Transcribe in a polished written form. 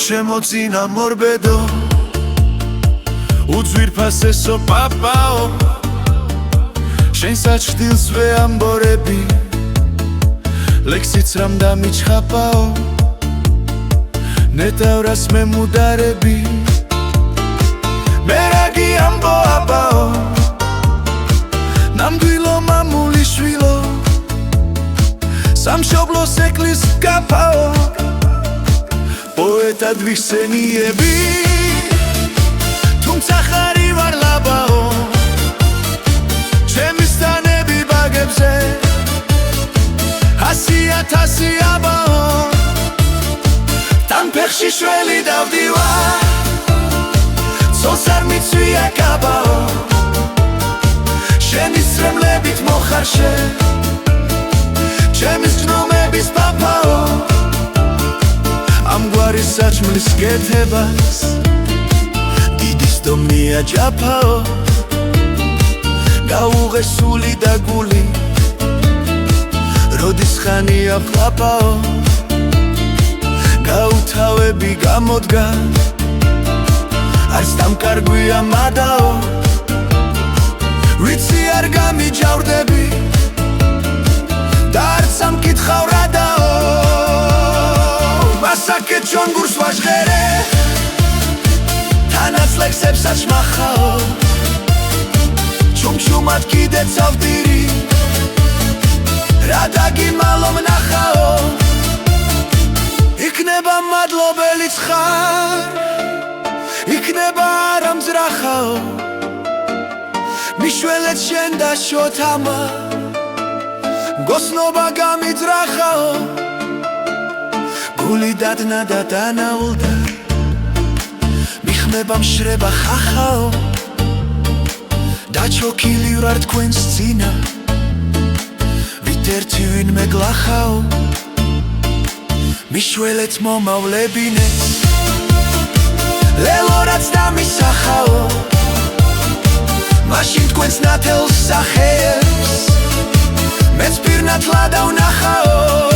შემოძინა მორბედო უძვირფასესო პაპაო შენ საჭდილს ვეამბორები ლექსიც რამ დამიჩხაპაო ნეტავრას მე მუდარები მე რაგი ამბო აბაო ნამდვილო მამულიშვილო სამშობლოს ეკლის გაფაო პოეტად ვიხსენიები თუმცა ხარი ვარ ლაბაო ჩემი სტანები ბაგებზე 100,000 აბაო თან ფეხში შველი დავდივარ ცოლს არ მიცვია კაბაო შენი სრემლებით მოხარშე ჩემის გნომების პაპაო ამგვარი საჭმლის კეთებას დიდი სტომნია ჯაფაო გაუღე სული და გული როდის ხანია ხლაპაო გაუთავები გამოდგან არც დამკარგვია მადაო ვიცი არ გამიჯავრდები და არც ამკითხავ რადაო მასაკეთ ჩვენ გურს ვაჟღერე თანაც ლექსებსაც მახაო ჩუმჩუმად კიდე წავდირი რა დაგიმალო მნახაო იქნება მადლობელიც ხარ იქნება არამძრახაო მიშველეთ შენ და შოთამა გოსნობა გამიძრახაო გული დადნა და დანაულდა მიხმება მშრება ხახაო დაჩოქილი ვარ თქვენს წინა ვით ერთი ვინმე გლახაო მიშველეთ მომავლებინეს ლელო რაც დამისახაო მაშინ თქვენს ნათელს სახეებს მეც პირნათლა დავნახაო